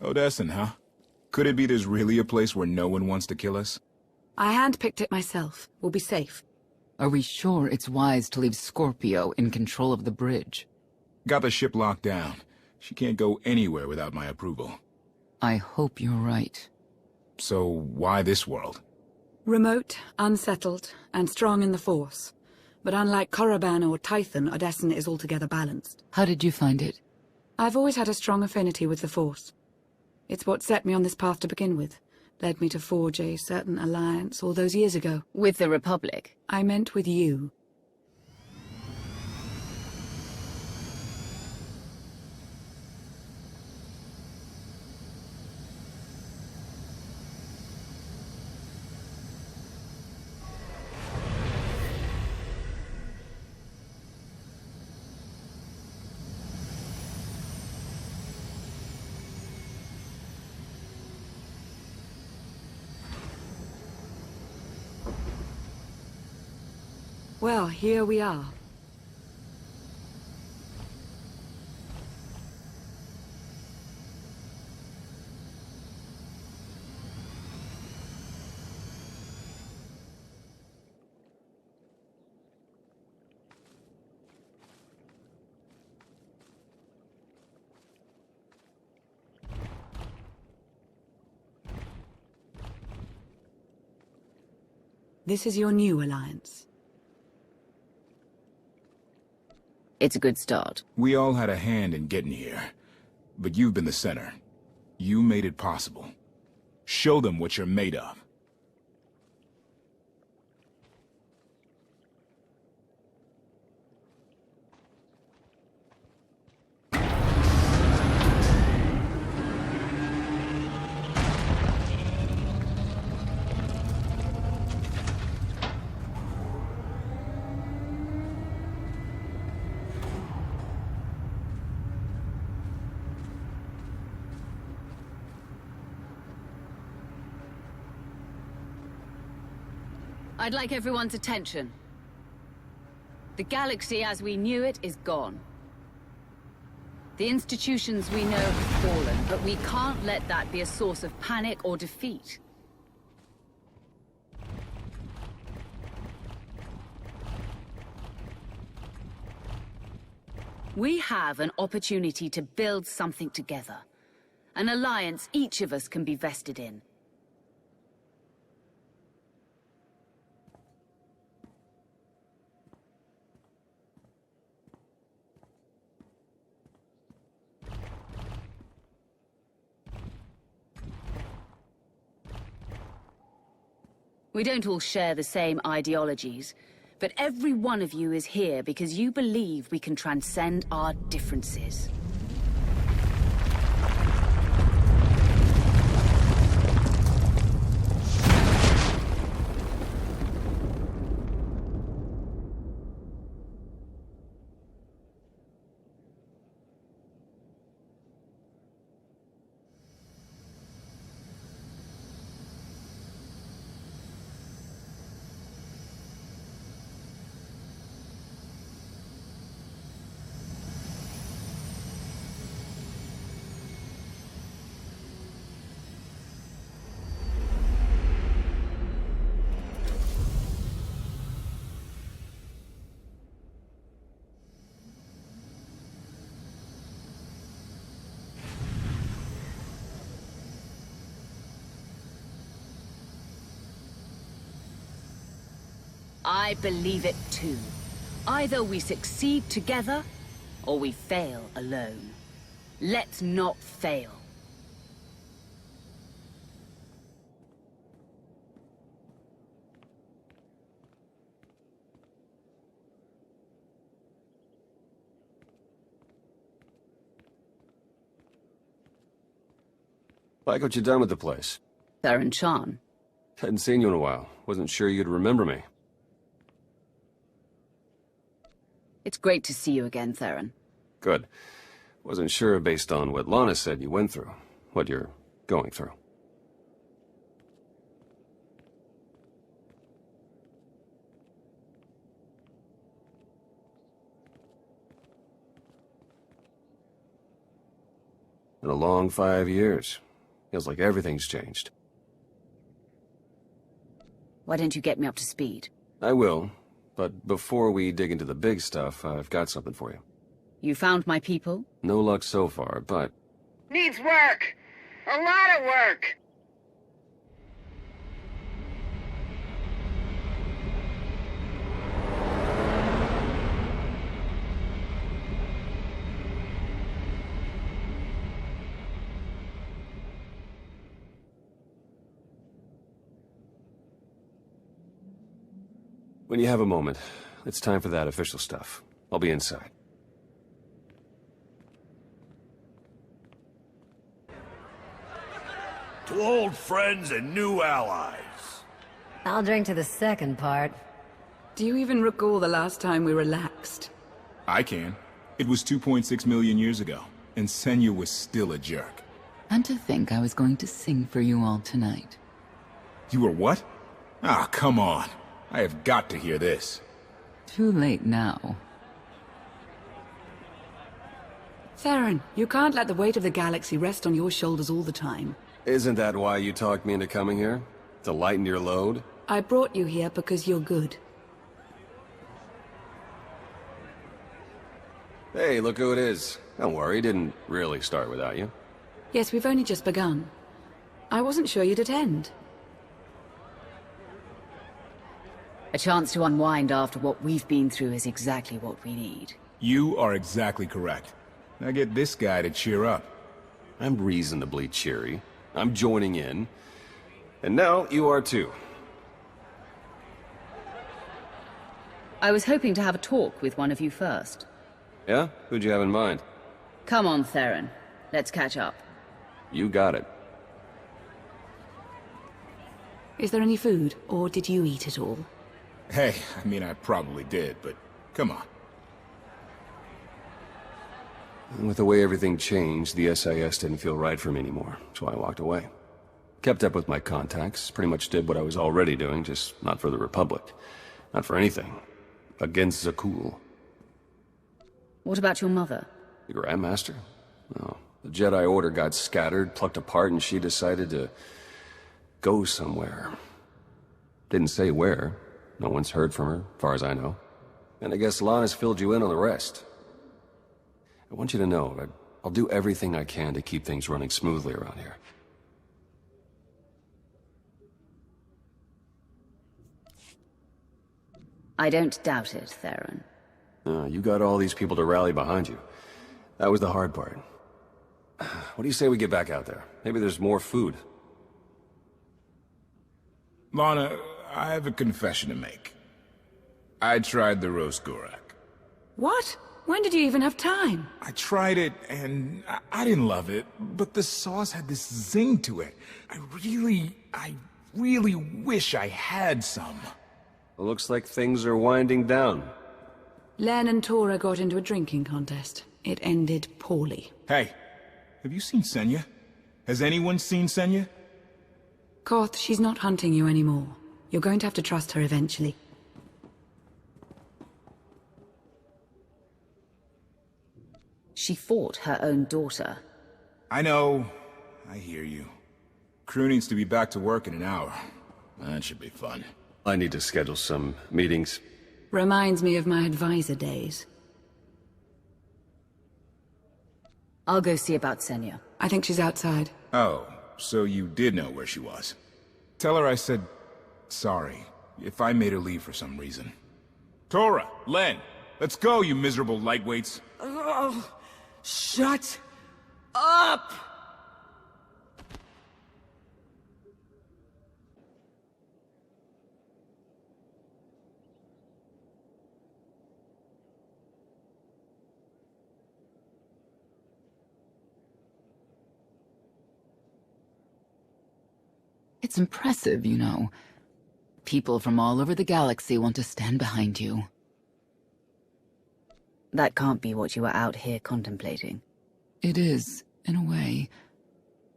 Odessen, huh? Could it be there's really a place where no one wants to kill us? I handpicked it myself. We'll be safe. Are we sure it's wise to leave Scorpio in control of the bridge? Got the ship locked down. She can't go anywhere without my approval. I hope you're right. So why this world? Remote, unsettled, and strong in the Force. But unlike Korriban or Tython, Odessen is altogether balanced. How did you find it? I've always had a strong affinity with the Force. It's what set me on this path to begin with. Led me to forge a certain alliance all those years ago. With the Republic? I meant with you. Well, here we are. This is your new alliance. It's a good start. We all had a hand in getting here. But you've been the center. You made it possible. Show them what you're made of. I'd like everyone's attention. The galaxy as we knew it is gone. The institutions we know have fallen, but we can't let that be a source of panic or defeat. We have an opportunity to build something together. An alliance each of us can be vested in. We don't all share the same ideologies, but every one of you is here because you believe we can transcend our differences. I believe it too. Either we succeed together, or we fail alone. Let's not fail. Like what you done with the place. Arcann. Hadn't seen you in a while. Wasn't sure you'd remember me. It's great to see you again, Theron. Good. Wasn't sure based on what Lana said you went through. What you're going through. Been a long 5 years. Feels like everything's changed. Why don't you get me up to speed? I will, but before we dig into the big stuff, I've got something for you. You found my people? No luck so far, but... Needs work! A lot of work! When you have a moment, it's time for that official stuff. I'll be inside. To old friends and new allies. I'll drink to the second part. Do you even recall the last time we relaxed? I can. It was 2.6 million years ago, and Senya was still a jerk. And to think I was going to sing for you all tonight. You were what? Ah, come on. I have got to hear this. Too late now. Theron, you can't let the weight of the galaxy rest on your shoulders all the time. Isn't that why you talked me into coming here? To lighten your load? I brought you here because you're good. Hey, look who it is. Don't worry, didn't really start without you. Yes, we've only just begun. I wasn't sure you'd attend. A chance to unwind after what we've been through is exactly what we need. You are exactly correct. Now get this guy to cheer up. I'm reasonably cheery. I'm joining in. And now you are too. I was hoping to have a talk with one of you first. Yeah? Who'd you have in mind? Come on, Theron. Let's catch up. You got it. Is there any food, or did you eat it all? Hey, I mean, I probably did, but come on. With the way everything changed, the SIS didn't feel right for me anymore, so I walked away. Kept up with my contacts, pretty much did what I was already doing, just not for the Republic. Not for anything. Against Zakul. What about your mother? The Grandmaster? No. The Jedi Order got scattered, plucked apart, and she decided to go somewhere. Didn't say where. No one's heard from her, far as I know. And I guess Lana's filled you in on the rest. I want you to know that I'll do everything I can to keep things running smoothly around here. I don't doubt it, Theron. You got all these people to rally behind you. That was the hard part. What do you say we get back out there? Maybe there's more food. Lana, I have a confession to make. I tried the roast Gorak. What? When did you even have time? I tried it, and I didn't love it, but the sauce had this zing to it. I really wish I had some. It looks like things are winding down. Len and Tora got into a drinking contest. It ended poorly. Hey, have you seen Senya? Has anyone seen Senya? Koth, she's not hunting you anymore. You're going to have to trust her eventually. She fought her own daughter. I know. I hear you. Crew needs to be back to work in an hour. That should be fun. I need to schedule some meetings. Reminds me of my advisor days. I'll go see about Senya. I think she's outside. Oh, so you did know where she was. Tell her I said sorry if I made her leave for some reason. Tora, Len, let's go, you miserable lightweights. Oh, shut up! It's impressive, you know. People from all over the galaxy want to stand behind you. That can't be what you were out here contemplating. It is, in a way.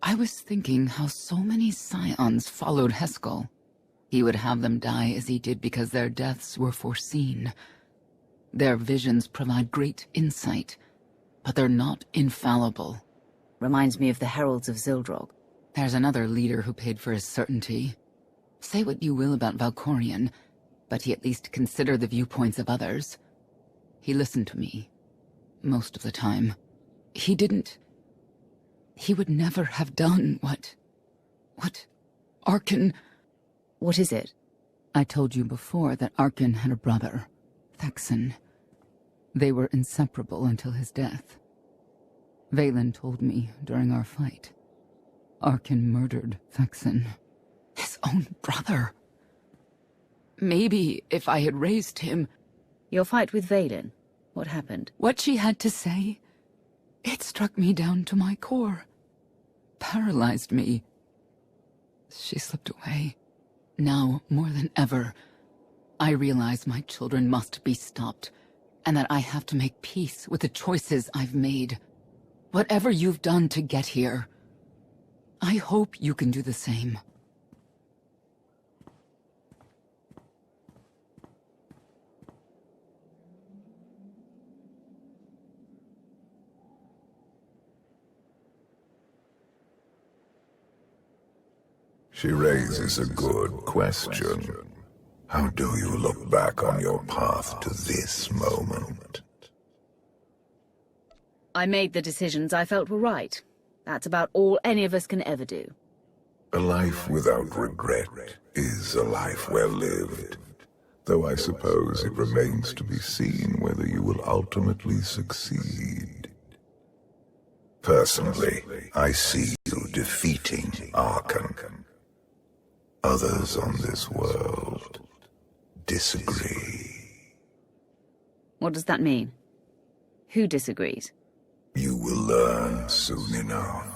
I was thinking how so many Scions followed Heskel. He would have them die as he did because their deaths were foreseen. Their visions provide great insight, but they're not infallible. Reminds me of the Heralds of Zildrog. There's another leader who paid for his certainty. Say what you will about Valkorion, but he at least considered the viewpoints of others. He listened to me. Most of the time. He would never have done what Arcann... What is it? I told you before that Arcann had a brother, Thexan. They were inseparable until his death. Vaylin told me during our fight. Arcann murdered Thexan. His own brother. Maybe if I had raised him... Your fight with Vaylin? What happened? What she had to say, it struck me down to my core. Paralyzed me. She slipped away. Now, more than ever, I realize my children must be stopped, and that I have to make peace with the choices I've made. Whatever you've done to get here, I hope you can do the same. She raises a good question. How do you look back on your path to this moment? I made the decisions I felt were right. That's about all any of us can ever do. A life without regret is a life well lived, though I suppose it remains to be seen whether you will ultimately succeed. Personally, I see you defeating Arcann. Others on this world disagree. What does that mean? Who disagrees? You will learn soon enough.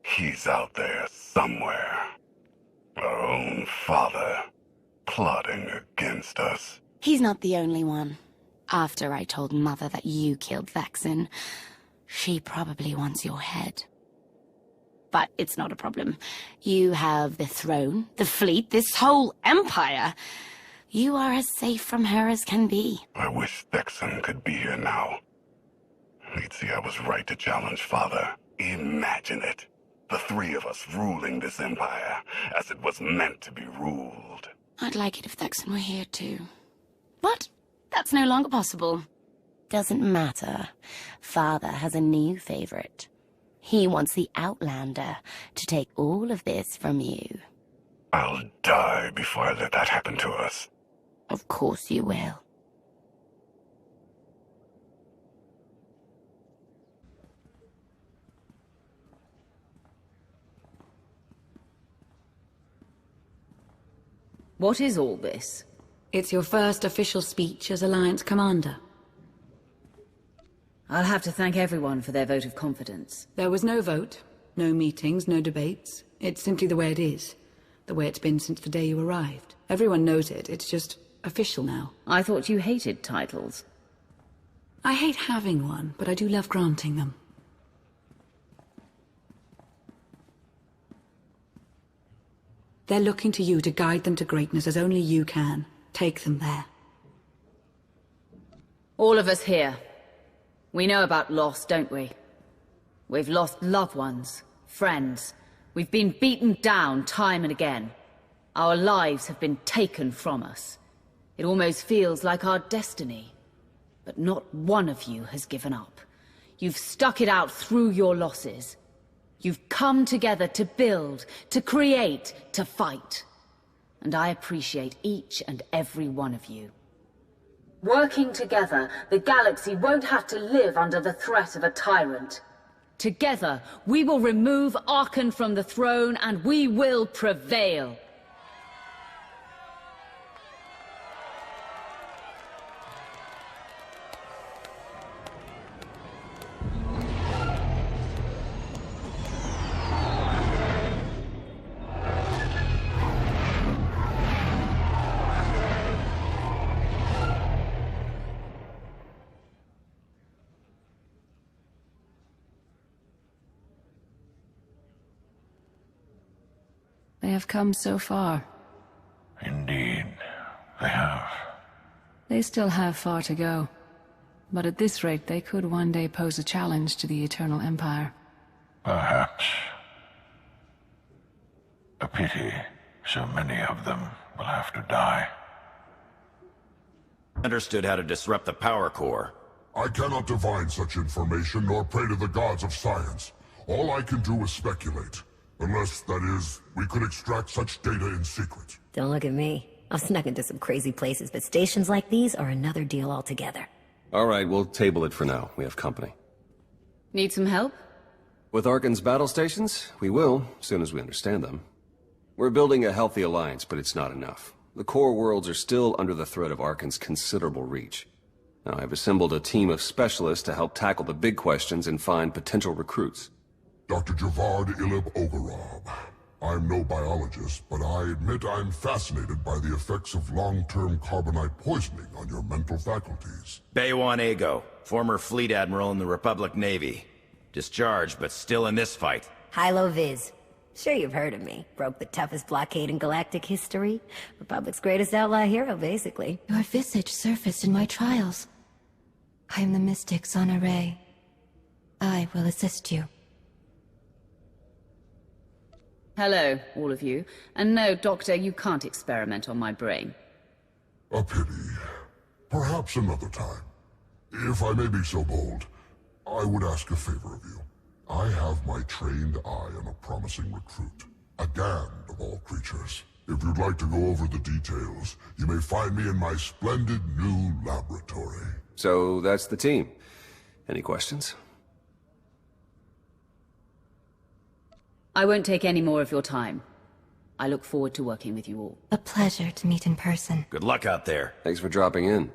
He's out there somewhere. Our own father, plotting against us. He's not the only one. After I told Mother that you killed Thexan, she probably wants your head. But it's not a problem. You have the throne, the fleet, this whole empire. You are as safe from her as can be. I wish Thexan could be here now. He'd see I was right to challenge Father. Imagine it. The three of us ruling this empire, as it was meant to be ruled. I'd like it if Thexan were here too. But that's no longer possible. Doesn't matter. Father has a new favorite. He wants the Outlander to take all of this from you. I'll die before I let that happen to us. Of course you will. What is all this? It's your first official speech as Alliance Commander. I'll have to thank everyone for their vote of confidence. There was no vote, no meetings, no debates. It's simply the way it is. The way it's been since the day you arrived. Everyone knows it. It's just official now. I thought you hated titles. I hate having one, but I do love granting them. They're looking to you to guide them to greatness as only you can. Take them there. All of us here. We know about loss, don't we? We've lost loved ones, friends. We've been beaten down time and again. Our lives have been taken from us. It almost feels like our destiny. But not one of you has given up. You've stuck it out through your losses. You've come together to build, to create, to fight. And I appreciate each and every one of you. Working together, the galaxy won't have to live under the threat of a tyrant. Together, we will remove Arcann from the throne and we will prevail. They have come so far. Indeed, they have. They still have far to go. But at this rate, they could one day pose a challenge to the Eternal Empire. Perhaps. A pity so many of them will have to die. Understood how to disrupt the power core. I cannot divine such information nor pray to the gods of science. All I can do is speculate. Unless, that is, we could extract such data in secret. Don't look at me. I've snuck into some crazy places, but stations like these are another deal altogether. All right, we'll table it for now. We have company. Need some help? With Arcann's battle stations? We will, as soon as we understand them. We're building a healthy alliance, but it's not enough. The core worlds are still under the threat of Arcann's considerable reach. Now, I've assembled a team of specialists to help tackle the big questions and find potential recruits. Dr. Javad Ilib Ogorob. I'm no biologist, but I admit I'm fascinated by the effects of long-term carbonite poisoning on your mental faculties. Baywan Ego, former fleet admiral in the Republic Navy. Discharged, but still in this fight. Hilo Viz. Sure you've heard of me. Broke the toughest blockade in galactic history. Republic's greatest outlaw hero, basically. Your visage surfaced in my trials. I am the mystic Zana Ray. I will assist you. Hello, all of you. And no, Doctor, you can't experiment on my brain. A pity. Perhaps another time. If I may be so bold, I would ask a favor of you. I have my trained eye on a promising recruit. A Gand of all creatures. If you'd like to go over the details, you may find me in my splendid new laboratory. So that's the team. Any questions? I won't take any more of your time. I look forward to working with you all. A pleasure to meet in person. Good luck out there. Thanks for dropping in.